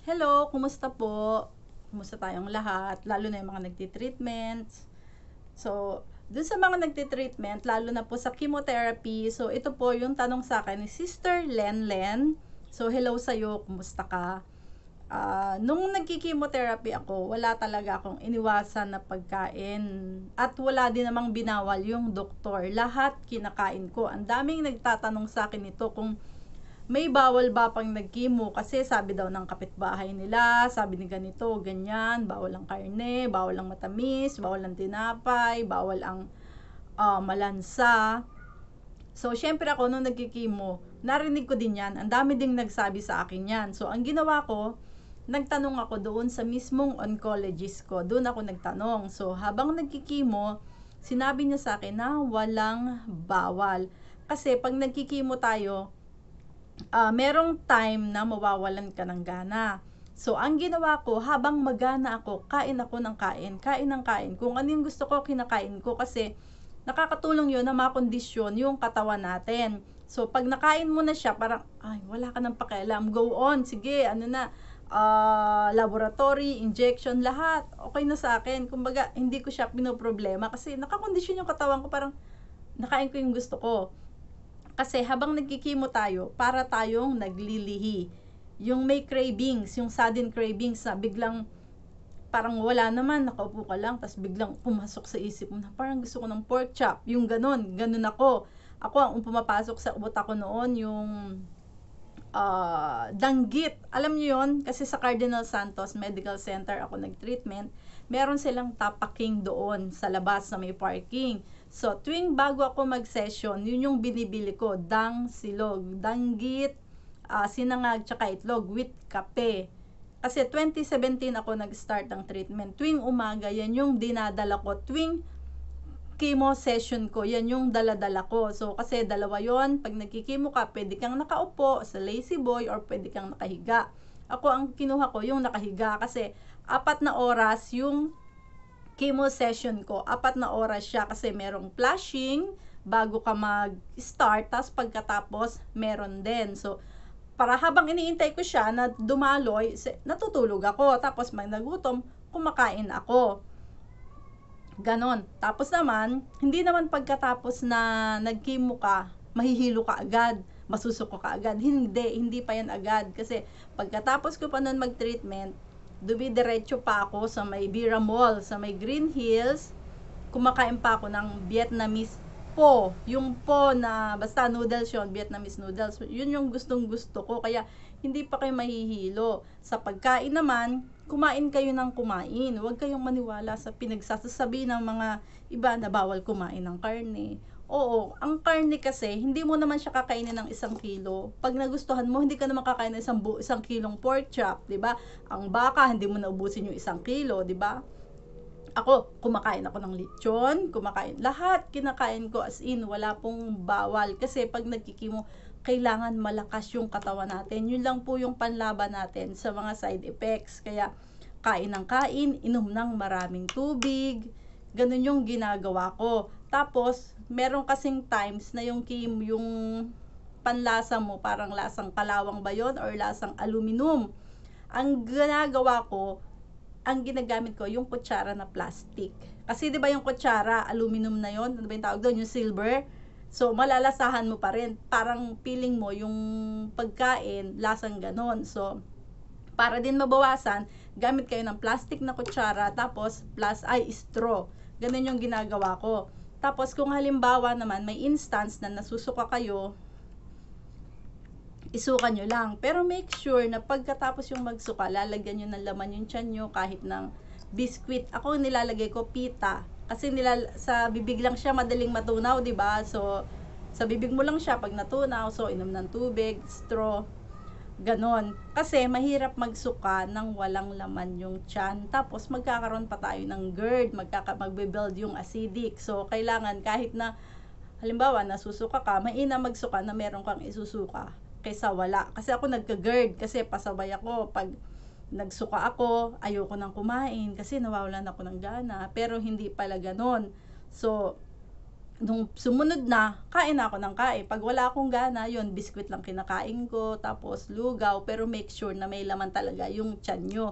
Hello, kumusta po? Kumusta tayong lahat? Lalo na yung mga nagti-treatments. So, dun sa mga nagti-treatment, lalo na po sa chemotherapy, so ito po yung tanong sa akin ni Sister Lenlen. So, hello sa'yo, kumusta ka? Nung nagki-chemotherapy ako, wala talaga akong iniwasan na pagkain. At wala din namang binawal yung doktor. Lahat kinakain ko. Ang daming nagtatanong sa akin ito kung may bawal ba pang nag-chemo kasi sabi daw ng kapitbahay nila, sabi ni ganito, ganyan, bawal ang karne, bawal ang matamis, bawal ang tinapay, bawal ang malansa. So, syempre ako nung nagkikimo, narinig ko din yan. Ang dami ding nagsabi sa akin yan. So, ang ginawa ko, nagtanong ako doon sa mismong oncologist ko. Doon ako nagtanong. So, habang nagkikimo, sinabi niya sa akin na walang bawal. Kasi pag nagkikimo tayo, merong time na mawawalan ka ng gana. So, ang ginawa ko, habang magana ako, kain ako ng kain ng kain. Kung ano yung gusto ko, kinakain ko kasi nakakatulong yun na makondisyon yung katawan natin. So, pag nakain mo na siya, parang, ay, wala ka ng pakialam. Go on, sige, ano na, laboratory, injection, lahat. Okay na sa akin. Kumbaga, hindi ko siya pinoproblema kasi nakakondisyon yung katawan ko, parang nakain ko yung gusto ko. Kasi habang nagkikimo tayo, para tayong naglilihi. Yung may cravings, yung sudden cravings na biglang parang wala naman, nakaupo ka lang, tapos biglang pumasok sa isip mo na parang gusto ko ng pork chop. Yung ganun ako. Ako, ang pumapasok sa utak ko noon, yung danggit. Alam niyo yon kasi sa Cardinal Santos Medical Center ako nag-treatment. Meron silang tapaking doon sa labas na may parking. So, tuwing bago ako mag-session, yun yung binibili ko, silog, danggit, sinangag, tsaka itlog with kape. Kasi 2017 ako nag-start ng treatment. Tuwing umaga, yan yung dinadala ko. Tuwing chemo session ko, yan yung dala-dala ko. So, kasi dalawa yon, pag nagkikimo ka, pwede kang nakaupo sa lazy boy or pwede kang nakahiga. Ako, ang kinuha ko, yung nakahiga kasi 4 na oras yung chemo session ko. 4 na oras siya kasi merong flashing bago ka mag-start, tapos pagkatapos, meron din. So, para habang iniintay ko siya na dumaloy, natutulog ako. Tapos, may nagutom, kumakain ako. Ganon. Tapos naman, hindi naman pagkatapos na nag-chemo ka, mahihilo ka agad, masusuko ka agad. Hindi pa yan agad. Kasi pagkatapos ko pa nun mag-treatment, dumidiretso pa ako sa may Bira Mall, sa may Green Hills, kumakain pa ako ng Vietnamese po. Yung po na, basta noodles yun, Vietnamese noodles. Yun yung gustong gusto ko. Kaya, hindi pa kayo mahihilo. Sa pagkain naman, kumain kayo ng kumain. Huwag kayong maniwala sa pinagsasasabi ng mga iba na bawal kumain ng karne. Oo, ang karne kasi, hindi mo naman siya kakainin ng 1 kilo. Pag nagustuhan mo, hindi ka naman kakain ng 1 kilong pork chop, 'di ba? Ang baka, hindi mo naubusin yung 1 kilo, 'di ba? Ako, kumakain ako ng lechon, kumakain, lahat kinakain ko as in, wala pong bawal. Kasi pag nagkikimo, kailangan malakas yung katawan natin. Yun lang po yung panlaban natin sa mga side effects. Kaya, kain ng kain, inom ng maraming tubig, ganun yung ginagawa ko. Tapos, meron kasing times na yung panlasa mo, parang lasang kalawang ba yun or lasang aluminum. Ang ginagawa ko, ang ginagamit ko, yung kutsara na plastic. Kasi 'di ba yung kutsara, aluminum na 'yon, ano ba yung tawag doon, yung silver. So, malalasahan mo pa rin. Parang feeling mo yung pagkain, lasang ganon. So, para din mabawasan, gamit kayo ng plastic na kutsara, tapos straw. Ganun yung ginagawa ko. Tapos, kung halimbawa naman, may instance na nasusuka kayo, isuka nyo lang. Pero make sure na pagkatapos yung magsuka, lalagyan nyo ng laman yung tiyan nyo kahit ng biskwit. Ako nilalagay ko pita. Kasi sa bibig lang siya madaling matunaw, 'di ba? So, sa bibig mo lang siya pag natunaw, so inom ng tubig, straw, ganon. Kasi mahirap magsuka nang walang laman yung tiyan. Tapos magkakaroon pa tayo ng GERD, magbe-build yung acidic. So, kailangan kahit na halimbawa nasusuka ka, mainam magsuka na meron kang isusuka kaysa wala. Kasi ako nagka-GERD kasi pasabay ako pag nagsuka ako, ayoko nang kumain kasi nawawalan ako ng gana. Pero hindi pala ganon. So, nung sumunod na, kain na ako ng kain. Pag wala akong gana, yun, biskwit lang kinakain ko, tapos lugaw, pero make sure na may laman talaga yung tiyan nyo.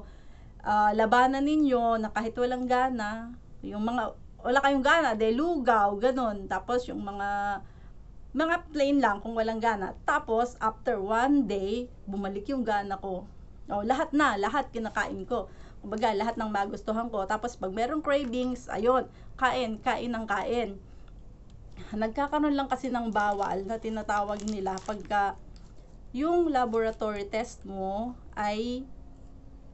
Labanan ninyo na kahit walang gana, yung mga, wala kayong gana, de lugaw, ganun. Tapos yung mga plain lang kung walang gana. Tapos, after 1 day, bumalik yung gana ko. Lahat kinakain ko. Kumbaga, lahat ng magustuhan ko. Tapos, pag merong cravings, ayun, kain ng kain. Nagkakaroon lang kasi ng bawal na tinatawag nila pagka yung laboratory test mo ay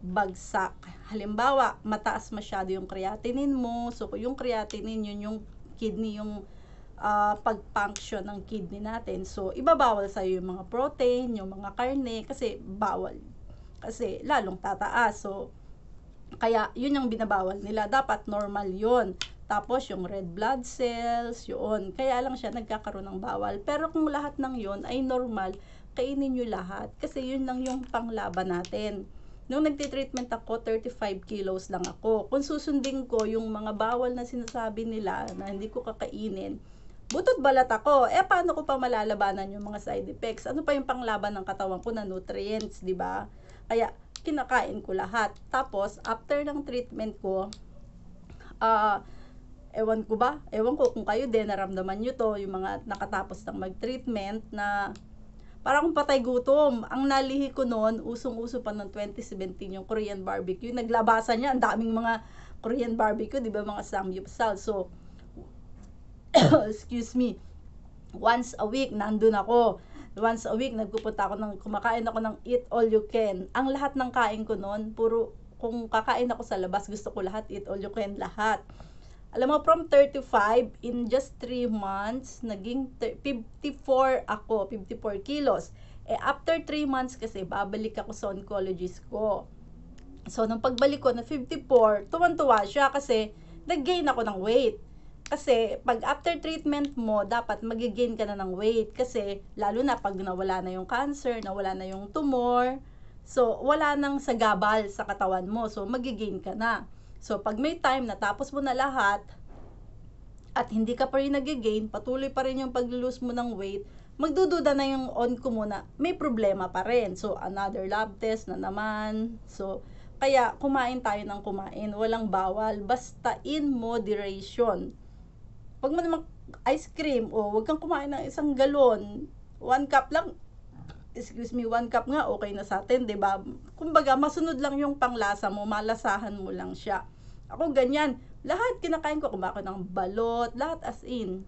bagsak. Halimbawa, mataas masyado yung creatinine mo. So, yung creatinine, yun yung kidney, yung pag-function ng kidney natin. So, ibabawal sa'yo yung mga protein, yung mga karne, kasi bawal. Kasi lalong tataas. So, kaya yun yung binabawal nila. Dapat normal yun. Tapos yung red blood cells, yun. Kaya lang siya nagkakaroon ng bawal. Pero kung lahat ng yun ay normal, kainin nyo lahat. Kasi yun lang yung panglaban natin. Nung nagtitreatment ako, 35 kilos lang ako. Kung susundin ko yung mga bawal na sinasabi nila na hindi ko kakainin, butot balat ako. Paano ko pa malalabanan yung mga side effects? Ano pa yung panglaban ng katawan ko na nutrients, di ba? Kaya, kinakain ko lahat. Tapos, after ng treatment ko, ewan ko kung kayo din, naramdaman nyo to, yung mga nakatapos ng mag-treatment na parang kung patay gutom. Ang nalihi ko noon, usong-uso pa noong 2017 yung Korean barbecue. Naglabasan niya, ang daming mga Korean barbecue, di ba, mga samgyeopsal. So, excuse me, once a week, nandun ako. Once a week, nagpupunta ako kumakain ako ng eat all you can. Ang lahat ng kain ko noon, puro, kung kakain ako sa labas, gusto ko lahat, eat all you can, lahat. Alam mo, from 35, in just 3 months, naging 54 ako, 54 kilos. After 3 months kasi, babalik ako sa oncologist ko. So, nung pagbalik ko na 54, tuwan-tuwa siya kasi nag-gain ako ng weight. Kasi, pag after treatment mo, dapat mag-gain ka na ng weight. Kasi, lalo na pag nawala na yung cancer, nawala na yung tumor, so, wala nang sagabal sa katawan mo. So, mag-gain ka na. So, pag may time na tapos mo na lahat, at hindi ka pa rin nag-gain, patuloy pa rin yung pag-lose mo ng weight, magdududa na yung onco mo na may problema pa rin. So, another lab test na naman. So, kaya kumain tayo ng kumain. Walang bawal. Basta in moderation. Pag mo naman ice cream, wag kang kumain ng 1 galon. 1 cup lang. 1 cup nga, okay na sa atin, 'di ba? Kumbaga, masunod lang yung panglasa mo, malasahan mo lang siya. Ako ganyan, lahat kinakain ko, kumakain ng balot, lahat as in.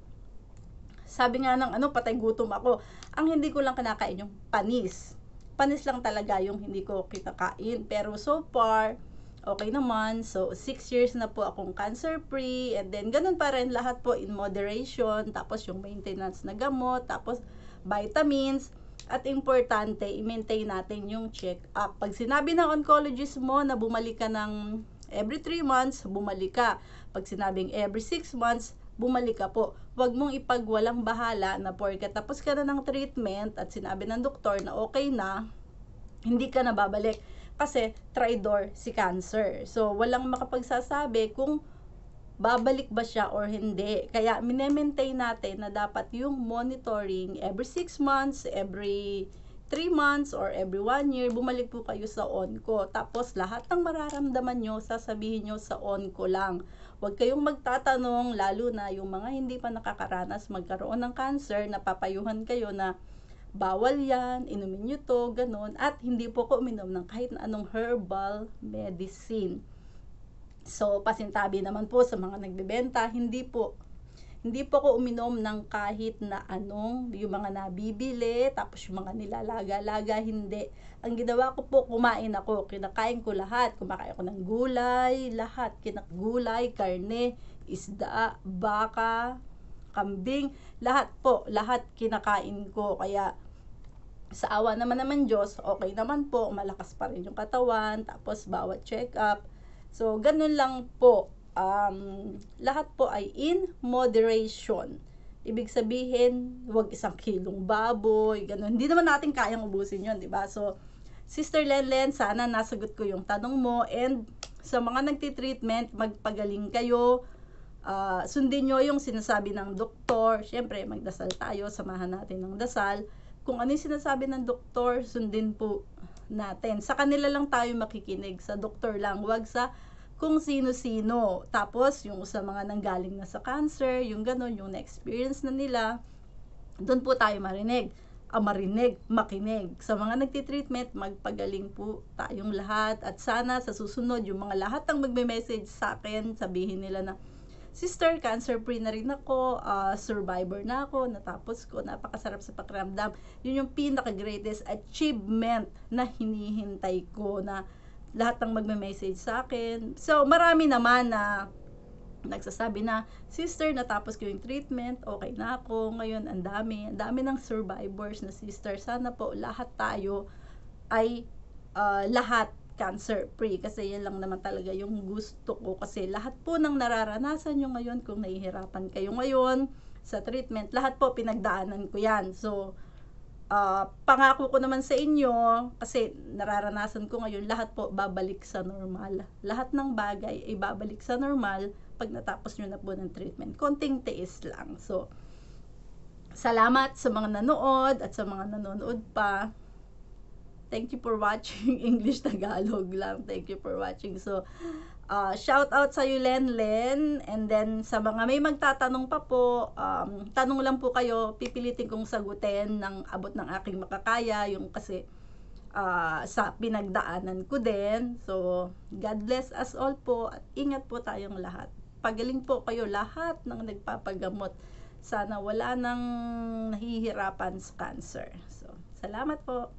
Sabi nga ng patay gutom ako. Ang hindi ko lang kinakain yung panis. Panis lang talaga yung hindi ko kinakain. Pero so far, okay naman. So, 6 years na po akong cancer-free. And then, ganun pa rin lahat po in moderation. Tapos, yung maintenance na gamot. Tapos, vitamins. At importante, i-maintain natin yung check-up. Pag sinabi ng oncologist mo na bumalik ka ng every 3 months, bumalik ka. Pag sinabing every 6 months, bumalik ka po. Huwag mong ipagwalang bahala na porke tapos ka na ng treatment at sinabi ng doktor na okay na, hindi ka na babalik. Kasi traitor si cancer. So, walang makapagsasabi kung babalik ba siya or hindi. Kaya, minemaintain natin na dapat yung monitoring every 6 months, every 3 months, or every 1 year, bumalik po kayo sa onco. Tapos, lahat ng mararamdaman nyo, sasabihin nyo sa onco lang. Huwag kayong magtatanong, lalo na yung mga hindi pa nakakaranas magkaroon ng cancer, napapayuhan kayo na bawal yan, inumin nyo to, ganun. At hindi po ko uminom ng kahit na anong herbal medicine. So, pasintabi naman po sa mga nagbebenta, hindi po ako uminom ng kahit na anong, yung mga nabibili, tapos yung mga nilalaga-laga, hindi. Ang ginawa ko po, kumain ako, kinakain ko lahat, kumakain ako ng gulay, lahat, gulay, karne, isda, baka, kambing, lahat po, lahat kinakain ko. Kaya, sa awa naman Diyos, okay naman po, malakas pa rin yung katawan, tapos bawat check-up. So, ganun lang po. Lahat po ay in moderation. Ibig sabihin, huwag 1 kilong baboy, ganun. Hindi naman natin kayang ubusin yun, di ba? So, Sister Lenlen, sana nasagot ko yung tanong mo. And sa mga nagtitreatment, magpagaling kayo. Sundin nyo yung sinasabi ng doktor. Siyempre, magdasal tayo, samahan natin ng dasal. Kung ano yung sinasabi ng doktor, sundin po natin. Sa kanila lang tayo makikinig, sa doktor lang, wag sa kung sino-sino. Tapos, yung sa mga nanggaling na sa cancer, yung gano'n, yung na-experience na nila, doon po tayo makinig. Sa mga nagtitreatment, magpagaling po tayong lahat. At sana sa susunod, yung mga lahat ng magme-message sa akin, sabihin nila na, Sister, cancer-free na rin ako, survivor na ako, natapos ko, napakasarap sa pakiramdam. Yun yung pinaka-greatest achievement na hinihintay ko, na lahat ng magme-message sa akin. So, marami naman na nagsasabi na, Sister, natapos ko yung treatment, okay na ako. Ngayon, ang dami ng survivors na sister. Sana po lahat tayo ay lahat cancer-free, kasi yan lang naman talaga yung gusto ko, kasi lahat po ng nararanasan nyo ngayon, kung nahihirapan kayo ngayon sa treatment, lahat po pinagdaanan ko yan. So, pangako ko naman sa inyo, kasi nararanasan ko ngayon, lahat po babalik sa normal. Lahat ng bagay ay babalik sa normal pag natapos nyo na po ng treatment. Konting tiis lang. So, salamat sa mga nanood at sa mga nanonood pa. Thank you for watching. English Tagalog lang. Thank you for watching. So, shout out sa iyo, Len. And then, sa mga may magtatanong pa po, tanong lang po kayo, pipilitin kong sagutin ng abot ng aking makakaya. Yung kasi, sa pinagdaanan ko din. So, God bless us all po. At ingat po tayong lahat. Pagaling po kayo lahat ng nagpapagamot. Sana wala nang nahihirapan sa cancer. So, salamat po.